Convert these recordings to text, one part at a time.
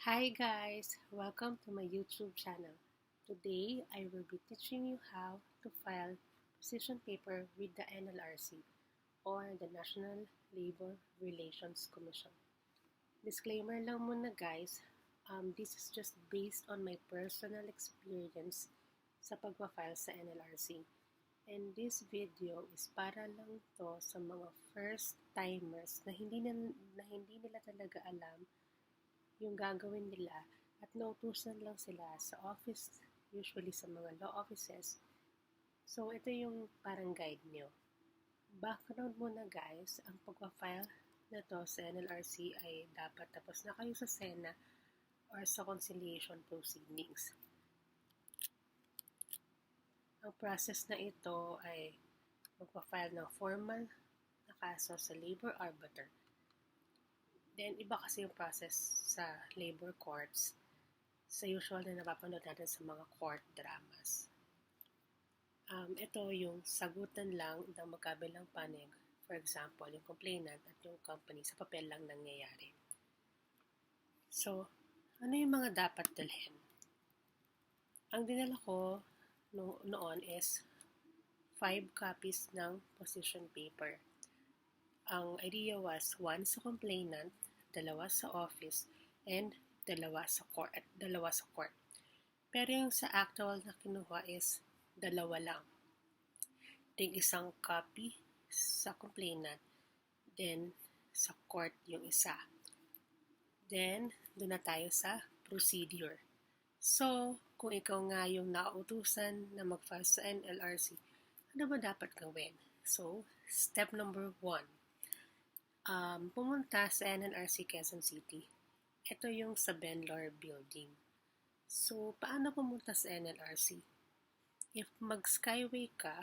Hi guys, welcome to my YouTube channel. Today, I will be teaching you how to file position paper with the NLRC or the National Labor Relations Commission. Disclaimer lang muna guys, this is just based on my personal experience sa pagpa-file sa NLRC. And this video is para lang to sa mga first timers na hindi nila talaga alam yung gagawin nila at nautusan lang sila sa office, usually sa mga law offices. So, ito yung parang guide nyo. Background muna guys, ang pagpa-file na to sa NLRC ay dapat tapos na kayo sa SENA or sa conciliation proceedings. Ang process na ito ay magpa-file ng formal na kaso sa labor arbiter. Then, iba kasi yung process sa labor courts sa usual na napapanood natin sa mga court dramas. Ito yung sagutan lang ng magkabilang panig. For example, yung complainant at yung company sa papel lang nangyayari. So, ano yung mga dapat dalhin? Ang dinala ko noon is 5 copies ng position paper. Ang idea was 1 sa complainant, 2 sa office, and 2 sa court. Pero yung sa actual na kinuha is 2 lang. Ting isang copy sa complainant, then sa court yung isa. Then, doon na tayo sa procedure. So, kung ikaw nga yung nautusan na mag-file sa NLRC, ano ba dapat gawin? So, step number 1. Pumunta sa NLRC Quezon City. Ito yung sa Benlor Building. So, paano pumunta sa NLRC? If nag-skyway ka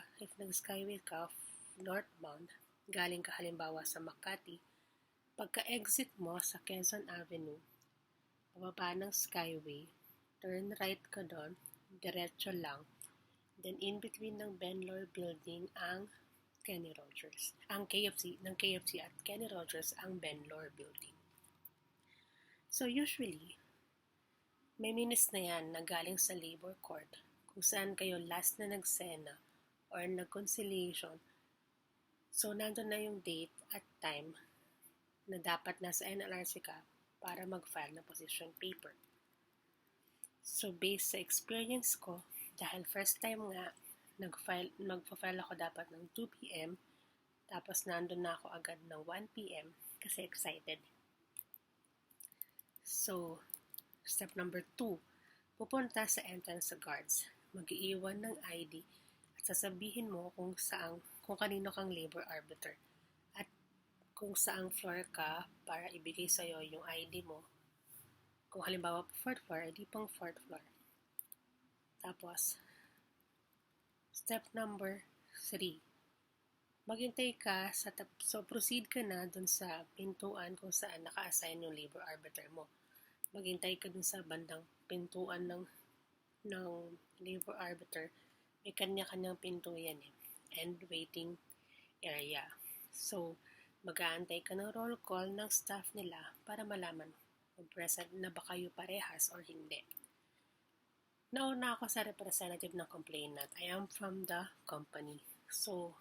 northbound, galing ka halimbawa sa Makati, pagka-exit mo sa Quezon Avenue, pababa ng skyway, turn right ka doon, diretso lang, then in between ng Benlor Building ang Kenny Rogers. Ng KFC at Kenny Rogers ang Benlor Building. So usually, may minutes na yan na galing sa labor court kung saan kayo last na nag-SENA or nag-conciliation. So nandun na yung date at time na dapat nasa NLRC ka para mag-file ng position paper. So based sa experience ko, dahil first time nga, magpa-file ako dapat ng 2 p.m. Tapos nandun na ako agad ng 1 p.m. kasi excited. So, step number 2, pupunta sa entrance sa guards. Mag-iiwan ng ID at sasabihin mo kung kanino kang labor arbiter at kung saang floor ka para ibigay sa'yo yung ID mo. Kung halimbawa po 4th floor, edi pang 4th floor. Tapos, step number 3. Maghintay ka so proceed ka na dun sa pintuan kung saan naka-assign yung labor arbiter mo. Maghintay ka dun sa bandang pintuan ng labor arbiter. May kanya-kanyang pinto yan and waiting area. So, mag-aantay ka ng roll call ng staff nila para malaman kung present na ba kayo parehas or hindi. Nauna ako sa representative ng complainant. I am from the company. So,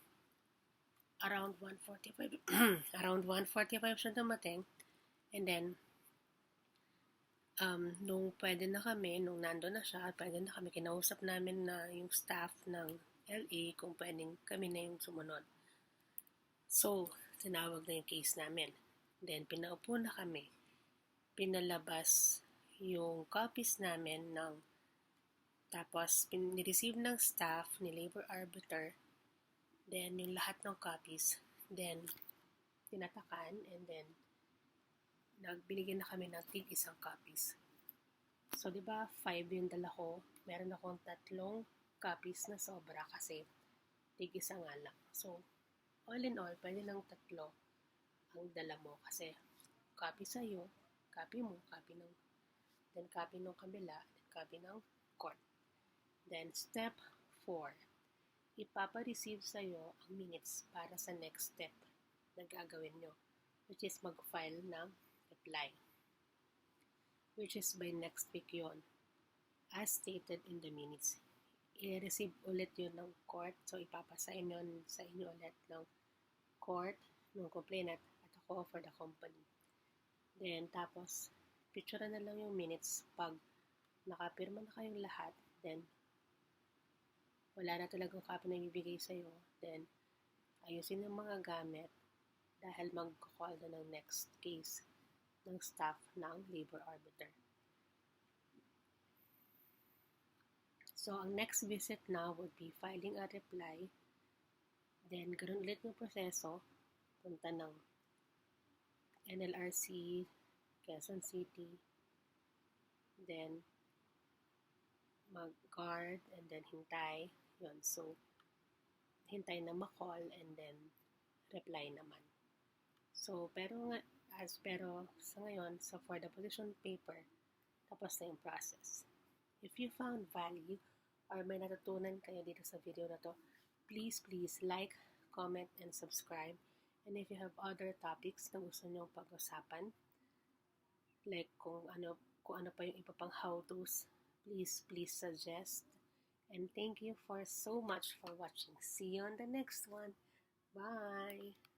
around 1:45 siya dumating. And then, nung nandun na siya, kinausap namin na yung staff ng LA kung pwedeng kami na yung sumunod. So, tinawag na yung case namin. Then, pinaupo na kami. Pinalabas yung copies namin tapos, ni-receive ng staff ni labor arbiter, then yung lahat ng copies, then tinatakan, and then nagbinigyan na kami ng isang copies. So, di ba 5 yung dala ko, meron akong 3 copies na sobra kasi isa nga lang. So, all in all, pwede ng 3 ang dala mo kasi copy sa'yo, copy mo, copy ng kabila, then copy ng court. Then, step 4. Ipapa-receive sa'yo ang minutes para sa next step na gagawin nyo, which is mag-file ng reply. which is by next week yon, as stated in the minutes. I-receive ulit yun ng court, so ipapasign yun sa inyo ulit ng court, ng complainant, at ako for the company. Then, tapos, picture na lang yung minutes pag nakapirma na kayong lahat, then, wala na talagang copy na ibibigay sa'yo, then, ayusin ang mga gamit dahil mag-call na ng next case ng staff ng labor arbiter. So, ang next visit now would be filing a reply. Then, ganun ulit yung proseso. Punta ng NLRC, Quezon City. Then, mag-guard and then hintay. Yun. So, hintay na ma-call and then reply naman. So, pero sa ngayon, so for the position paper, tapos na yung process. If you found value or may natutunan kayo dito sa video na to, please like, comment, and subscribe. And if you have other topics na gusto nyong pag-usapan, like kung ano pa yung iba pang how-tos, please suggest. And thank you for so much for watching. See you on the next one. Bye!